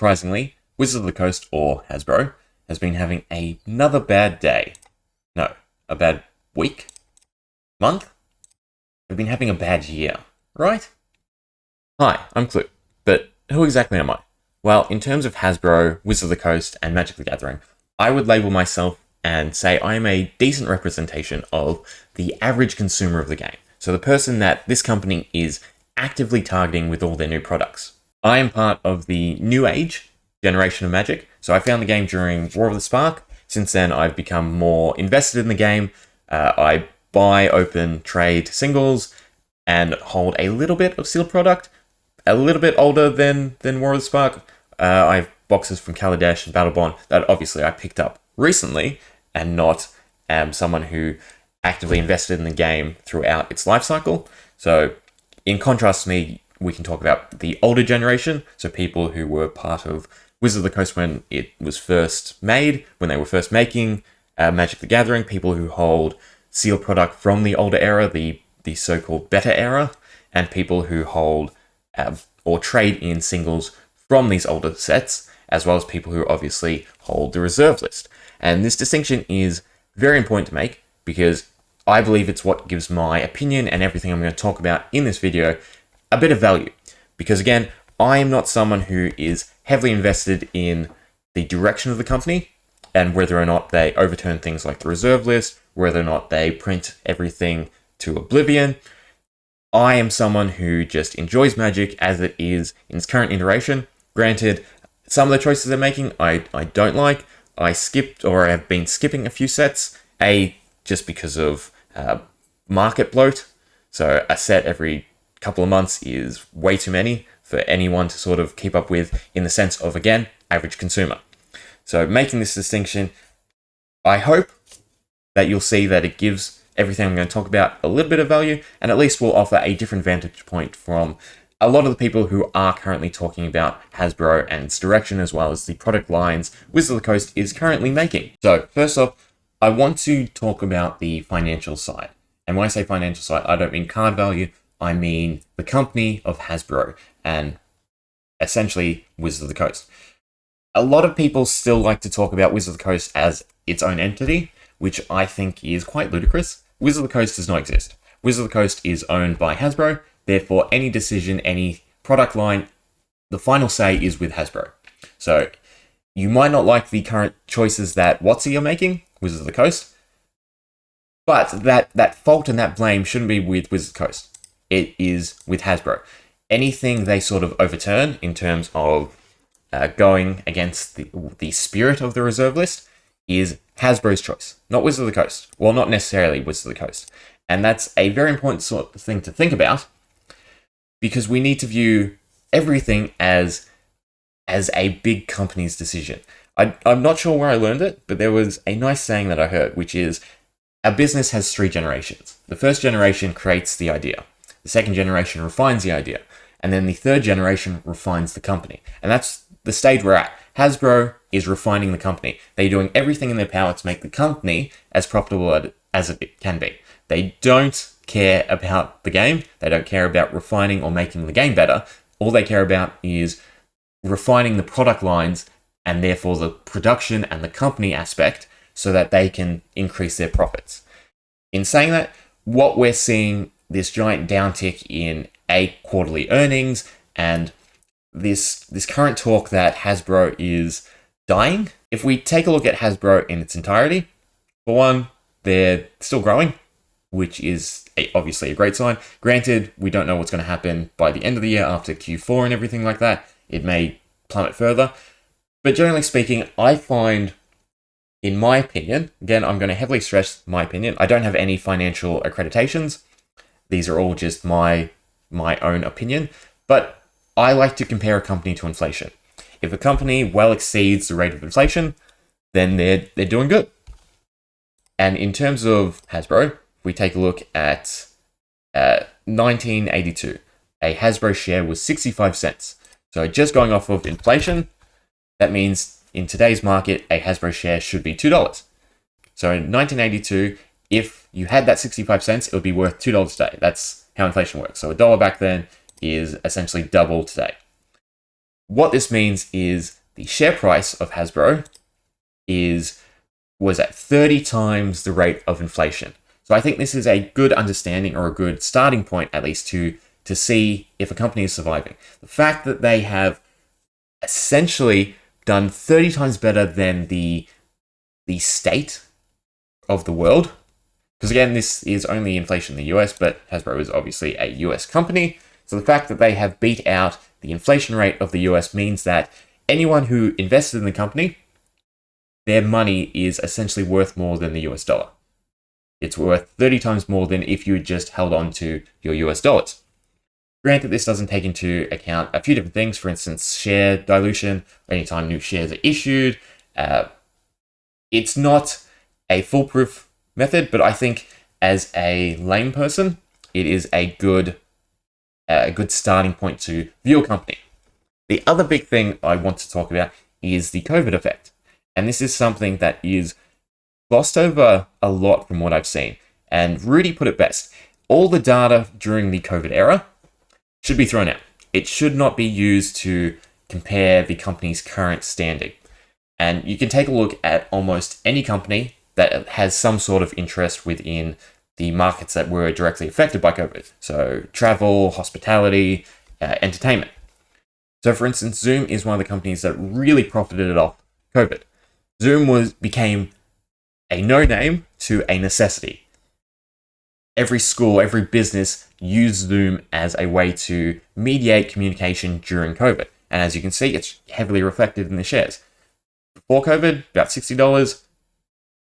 Unsurprisingly, Wizards of the Coast, or Hasbro, has been having another bad day. No, a bad week? Month? They've been having a bad year, right? Hi, I'm Kloo, but who exactly am I? Well, in terms of Hasbro, Wizards of the Coast, and Magic the Gathering, I would label myself and say I am a decent representation of the average consumer of the game. So the person that this company is actively targeting with all their new products. I am part of the new age generation of Magic, so I found the game during War of the Spark. Since then, I've become more invested in the game. I buy, open, trade singles, and hold a little bit of sealed product. A little bit older than War of the Spark. I have boxes from Kaladesh and Battlebond that obviously I picked up recently and not am someone who actively invested in the game throughout its life cycle. So in contrast to me, we can talk about the older generation, so people who were part of Wizards of the Coast when it was first made, when they were first making Magic the Gathering, people who hold sealed product from the older era, the so-called better era, and people who hold or trade in singles from these older sets, as well as people who obviously hold the reserve list. And this distinction is very important to make because I believe it's what gives my opinion and everything I'm going to talk about in this video a bit of value. Because again, I am not someone who is heavily invested in the direction of the company and whether or not they overturn things like the reserve list, whether or not they print everything to oblivion. I am someone who just enjoys Magic as it is in its current iteration. Granted, some of the choices they're making I don't like. I skipped or have been skipping a few sets, just because of market bloat. So a set every couple of months is way too many for anyone to sort of keep up with in the sense of, again, average consumer. So making this distinction, I hope that you'll see that it gives everything I'm going to talk about a little bit of value and at least will offer a different vantage point from a lot of the people who are currently talking about Hasbro and its direction as well as the product lines Wizards of the Coast is currently making. So first off, I want to talk about the financial side. And when I say financial side, I don't mean card value, I mean the company of Hasbro and essentially Wizards of the Coast. A lot of people still like to talk about Wizards of the Coast as its own entity, which I think is quite ludicrous. Wizards of the Coast does not exist. Wizards of the Coast is owned by Hasbro, therefore any decision, any product line, the final say is with Hasbro. So you might not like the current choices that WotC are making, Wizards of the Coast, but that fault and that blame shouldn't be with Wizards of the Coast. It is with Hasbro. Anything they sort of overturn in terms of going against the spirit of the reserve list is Hasbro's choice, not Wizards of the Coast. Well, not necessarily Wizards of the Coast. And that's a very important sort of thing to think about because we need to view everything as a big company's decision. I'm not sure where I learned it, but there was a nice saying that I heard, which is a business has 3 generations. The first generation creates the idea. The second generation refines the idea. And then the third generation refines the company. And that's the stage we're at. Hasbro is refining the company. They're doing everything in their power to make the company as profitable as it can be. They don't care about the game. They don't care about refining or making the game better. All they care about is refining the product lines and therefore the production and the company aspect so that they can increase their profits. In saying that, what we're seeing, this giant downtick in quarterly earnings and this current talk that Hasbro is dying. If we take a look at Hasbro in its entirety, for one, they're still growing, which is obviously a great sign. Granted, we don't know what's going to happen by the end of the year after Q4 and everything like that. It may plummet further. But generally speaking, I find, in my opinion, again, I'm going to heavily stress my opinion. I don't have any financial accreditations. These are all just my own opinion. But I like to compare a company to inflation. If a company well exceeds the rate of inflation, then they're doing good. And in terms of Hasbro, if we take a look at 1982, a Hasbro share was 65 cents. So just going off of inflation, that means in today's market, a Hasbro share should be $2. So in 1982, if you had that 65 cents, it would be worth $2 today. That's how inflation works. So $1 back then is essentially double today. what this means is the share price of Hasbro was at 30 times the rate of inflation. So I think this is a good understanding, or a good starting point, at least, to see if a company is surviving. The fact that they have essentially done 30 times better than the state of the world, because again, this is only inflation in the US, but Hasbro is obviously a US company. So the fact that they have beat out the inflation rate of the US means that anyone who invested in the company, their money is essentially worth more than the US dollar. It's worth 30 times more than if you just held on to your US dollars. Granted, this doesn't take into account a few different things, for instance, share dilution, anytime new shares are issued. It's not a foolproof method, but I think as a lame person, it is a good starting point to view a company. The other big thing I want to talk about is the COVID effect. And this is something that is glossed over a lot from what I've seen. And Rudy put it best. All the data during the COVID era should be thrown out. It should not be used to compare the company's current standing. And you can take a look at almost any company that has some sort of interest within the markets that were directly affected by COVID. So travel, hospitality, entertainment. So for instance, Zoom is one of the companies that really profited off COVID. Zoom became a no-name to a necessity. Every school, every business used Zoom as a way to mediate communication during COVID. And as you can see, it's heavily reflected in the shares. Before COVID, about $60.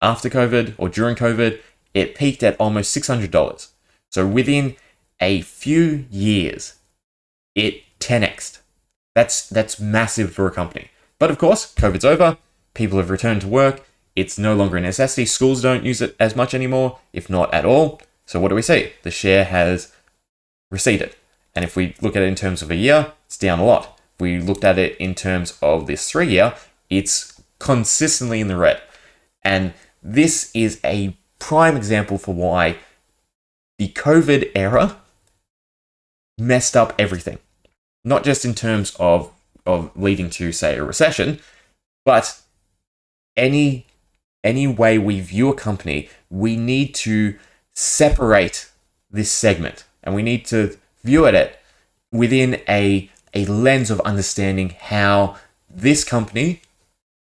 After COVID, or during COVID, it peaked at almost $600. So within a few years, it 10x'd. That's massive for a company. But of course, COVID's over. People have returned to work. It's no longer a necessity. Schools don't use it as much anymore, if not at all. So what do we see? The share has receded. And if we look at it in terms of a year, it's down a lot. If we looked at it in terms of this 3-year, it's consistently in the red. And this is a prime example for why the COVID era messed up everything. Not just in terms of leading to, say, a recession, but any way we view a company, we need to separate this segment, and we need to view it within a lens of understanding how this company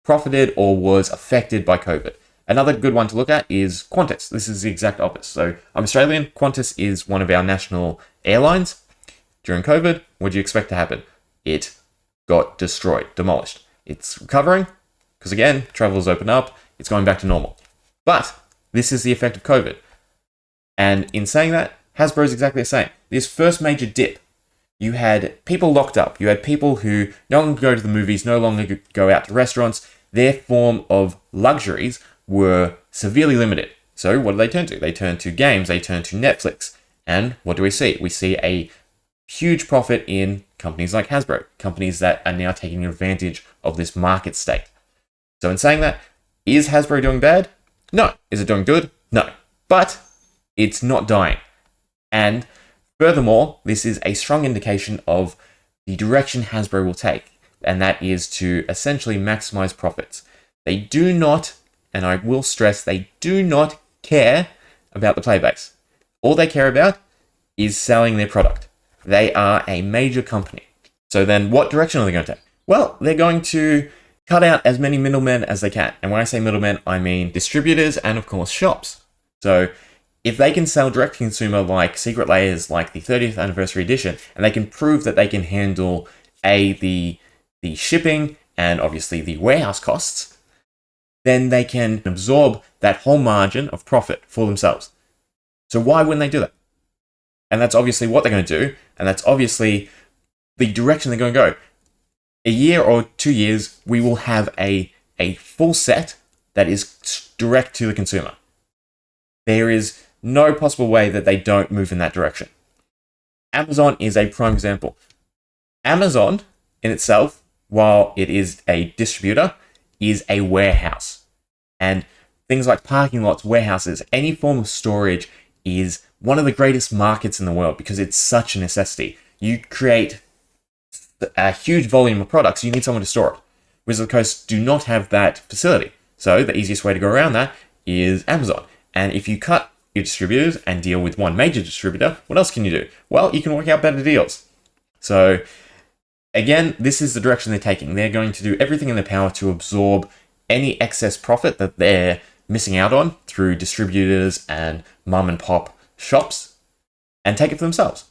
profited or was affected by COVID. Another good one to look at is Qantas. This is the exact opposite. So I'm Australian. Qantas is one of our national airlines. During COVID, what do you expect to happen? It got destroyed, demolished. It's recovering because, again, travel's open up. It's going back to normal. But this is the effect of COVID. And in saying that, Hasbro is exactly the same. This first major dip, you had people locked up. You had people who no longer go to the movies, no longer go out to restaurants. Their form of luxuries were severely limited. So what do they turn to? They turn to games. They turn to Netflix. And what do we see? We see a huge profit in companies like Hasbro, companies that are now taking advantage of this market state. So in saying that, is Hasbro doing bad? No. Is it doing good? No. But it's not dying. And furthermore, this is a strong indication of the direction Hasbro will take, and that is to essentially maximize profits. They do not, and I will stress, they do not care about the player base. All they care about is selling their product. They are a major company. So then what direction are they going to take? Well, they're going to cut out as many middlemen as they can. And when I say middlemen, I mean distributors and, of course, shops. So if they can sell direct to consumer like Secret Layers, like the 30th anniversary edition, and they can prove that they can handle the shipping and obviously the warehouse costs, then they can absorb that whole margin of profit for themselves. So why wouldn't they do that? And that's obviously what they're going to do, and that's obviously the direction they're going to go. A year or 2 years, we will have a full set that is direct to the consumer. There is no possible way that they don't move in that direction. Amazon is a prime example. Amazon in itself, while it is a distributor, is a warehouse. And things like parking lots, warehouses, any form of storage is one of the greatest markets in the world because it's such a necessity. You create a huge volume of products, you need someone to store it. Wizards of the Coast do not have that facility. So the easiest way to go around that is Amazon. And if you cut your distributors and deal with one major distributor, what else can you do? Well, you can work out better deals. So again, this is the direction they're taking. They're going to do everything in their power to absorb any excess profit that they're missing out on through distributors and mum and pop shops and take it for themselves.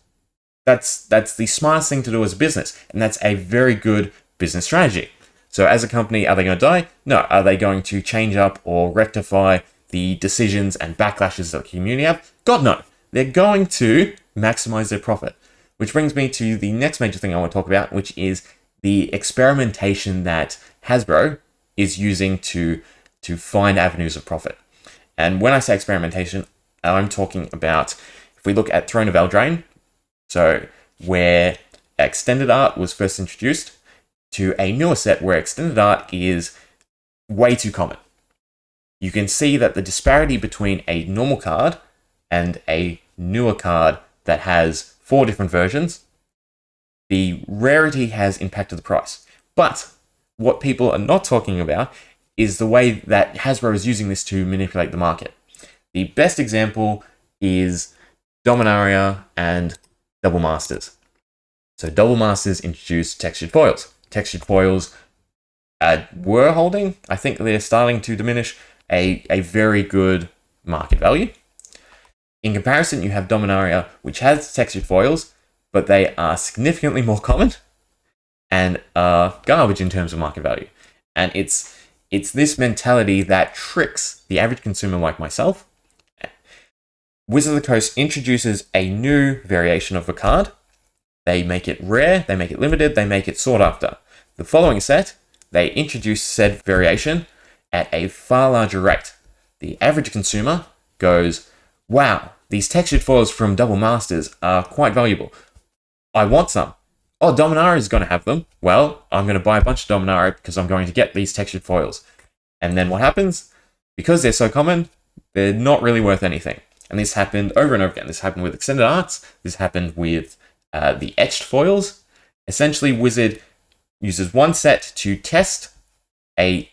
That's the smartest thing to do as a business, and that's a very good business strategy. So as a company, are they going to die? No. Are they going to change up or rectify the decisions and backlashes that the community have? God, no. They're going to maximize their profit. Which brings me to the next major thing I want to talk about, which is the experimentation that Hasbro is using to find avenues of profit. And when I say experimentation, I'm talking about, if we look at Throne of Eldraine, so where extended art was first introduced, to a newer set where extended art is way too common. You can see that the disparity between a normal card and a newer card that has 4 different versions, the rarity has impacted the price. But what people are not talking about is the way that Hasbro is using this to manipulate the market. The best example is Dominaria and Double Masters. So Double Masters introduced textured foils. Textured foils were holding, I think they're starting to diminish, a very good market value. In comparison, you have Dominaria, which has textured foils, but they are significantly more common and are garbage in terms of market value. And it's this mentality that tricks the average consumer like myself. Wizards of the Coast introduces a new variation of a card. They make it rare, they make it limited, they make it sought after. The following set, they introduce said variation at a far larger rate. The average consumer goes, wow, these textured foils from Double Masters are quite valuable. I want some. Oh, Dominaria is going to have them. Well, I'm going to buy a bunch of Dominaria because I'm going to get these textured foils. And then what happens? Because they're so common, they're not really worth anything. And this happened over and over again. This happened with extended arts. This happened with the etched foils. Essentially, Wizard uses one set to test a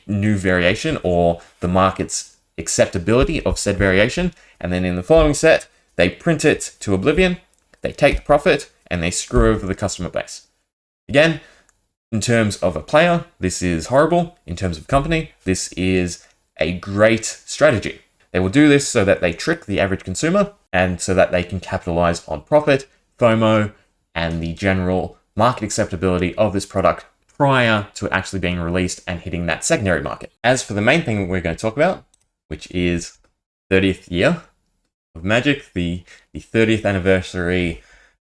new variation or the market's acceptability of said variation. And then in the following set, they print it to oblivion, they take the profit, and they screw over the customer base. Again, in terms of a player, this is horrible. In terms of a company, this is a great strategy. They will do this so that they trick the average consumer and so that they can capitalize on profit, FOMO, and the general market acceptability of this product prior to it actually being released and hitting that secondary market. As for the main thing we're going to talk about, which is 30th year of Magic, the 30th anniversary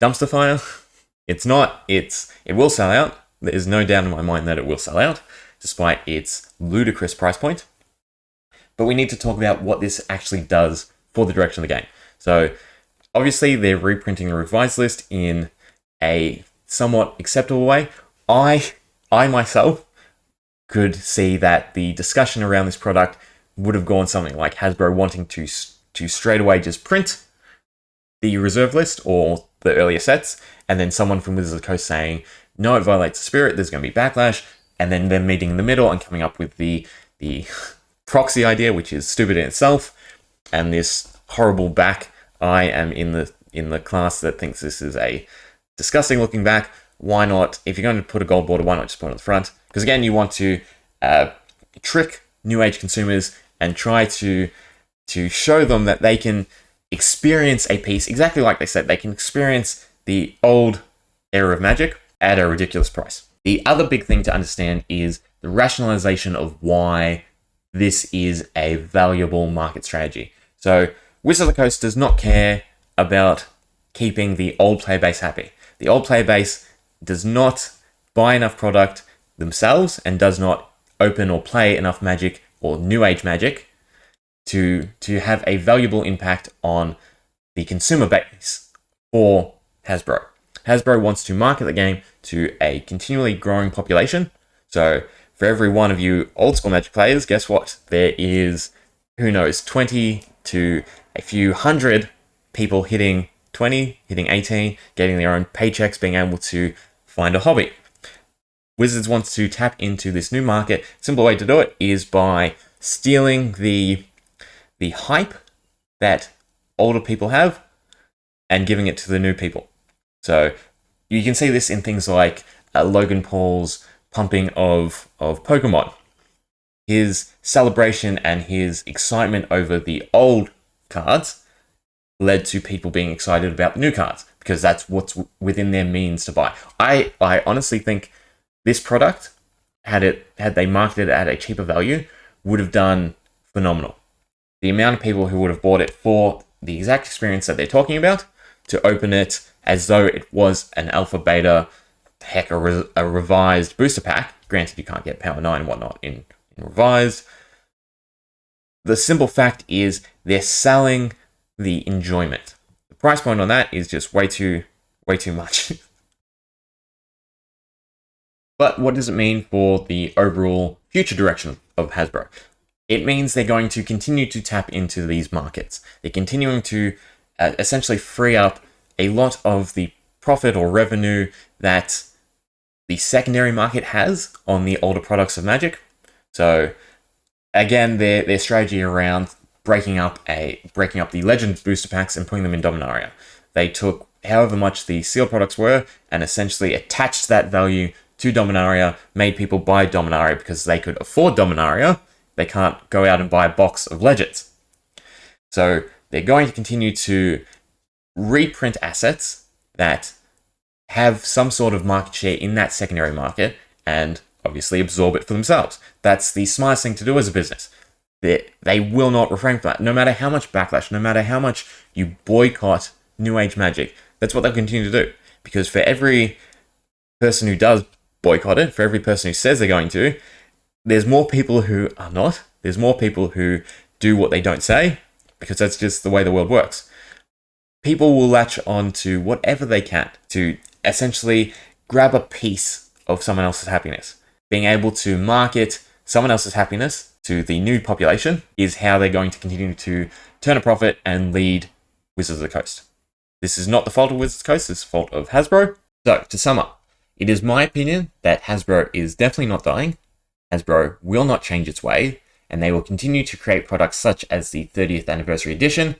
dumpster fire. It will sell out. There is no doubt in my mind that it will sell out, despite its ludicrous price point. But we need to talk about what this actually does for the direction of the game. So obviously they're reprinting the revised list in a somewhat acceptable way. I myself could see that the discussion around this product would have gone something like Hasbro wanting to straight away just print the reserve list or the earlier sets, and then someone from Wizards of the Coast saying, no, it violates the spirit, there's going to be backlash, and then them meeting in the middle and coming up with the proxy idea, which is stupid in itself, and this horrible back. I am in the class that thinks this is a disgusting looking back. Why not, if you're going to put a gold border, why not just put it on the front? Because again, you want to trick new age consumers and try to show them that they can experience a piece exactly like they said. They can experience the old era of Magic at a ridiculous price. The other big thing to understand is the rationalization of why this is a valuable market strategy. So Wizards of the Coast does not care about keeping the old player base happy. The old player base does not buy enough product themselves and does not open or play enough Magic or New Age Magic to have a valuable impact on the consumer base for Hasbro. Hasbro wants to market the game to a continually growing population. So for every one of you old school Magic players, guess what? There is, who knows, 20 to a few hundred people hitting 20, hitting 18, getting their own paychecks, being able to find a hobby. Wizards wants to tap into this new market. Simple way to do it is by stealing the hype that older people have and giving it to the new people. So you can see this in things like Logan Paul's pumping of Pokemon. His celebration and his excitement over the old cards led to people being excited about the new cards because that's what's within their means to buy. I honestly think this product, had they marketed it at a cheaper value, would have done phenomenal. The amount of people who would have bought it for the exact experience that they're talking about, to open it as though it was an alpha, beta, heck, a revised booster pack. Granted, you can't get Power 9 and whatnot in revised. The simple fact is they're selling the enjoyment. The price point on that is just way too much. But what does it mean for the overall future direction of Hasbro? It means they're going to continue to tap into these markets. They're continuing to essentially free up a lot of the profit or revenue that the secondary market has on the older products of Magic. So again, their strategy around breaking up the Legend booster packs and putting them in Dominaria. They took however much the sealed products were and essentially attached that value to Dominaria, made people buy Dominaria because they could afford Dominaria. They can't go out and buy a box of Legends. So they're going to continue to reprint assets that have some sort of market share in that secondary market and obviously absorb it for themselves. That's the smartest thing to do as a business. They will not refrain from that. No matter how much backlash, no matter how much you boycott New Age Magic, that's what they'll continue to do. Because for every person who does boycott it, for every person who says they're going to, there's more people who are not. There's more people who do what they don't say, because that's just the way the world works. People will latch on to whatever they can to essentially grab a piece of someone else's happiness. Being able to market someone else's happiness to the new population is how they're going to continue to turn a profit and lead Wizards of the Coast. This is not the fault of Wizards of the Coast, this is the fault of Hasbro. So, to sum up, it is my opinion that Hasbro is definitely not dying. Hasbro will not change its way, and they will continue to create products such as the 30th Anniversary Edition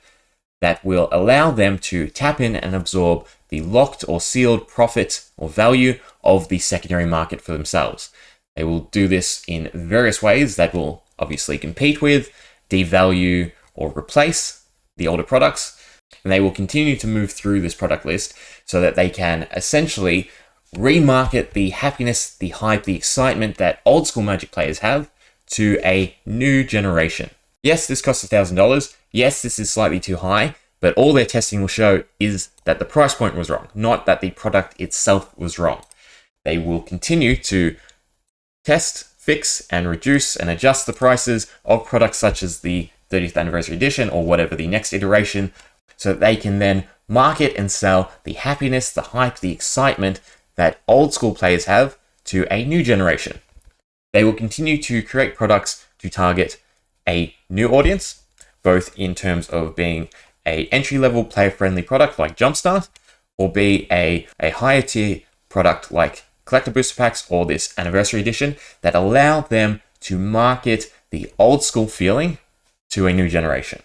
that will allow them to tap in and absorb the locked or sealed profit or value of the secondary market for themselves. They will do this in various ways that will obviously compete with, devalue, or replace the older products, and they will continue to move through this product list so that they can essentially remarket the happiness, the hype, the excitement that old school Magic players have to a new generation. Yes, this costs $1,000. Yes, this is slightly too high, but all their testing will show is that the price point was wrong, not that the product itself was wrong. They will continue to test, fix, and reduce and adjust the prices of products such as the 30th Anniversary Edition or whatever the next iteration, so that they can then market and sell the happiness, the hype, the excitement that old school players have to a new generation. They will continue to create products to target a new audience, both in terms of being a entry-level player-friendly product like Jumpstart, or be a higher tier product like Collector Booster Packs or this Anniversary Edition that allow them to market the old school feeling to a new generation.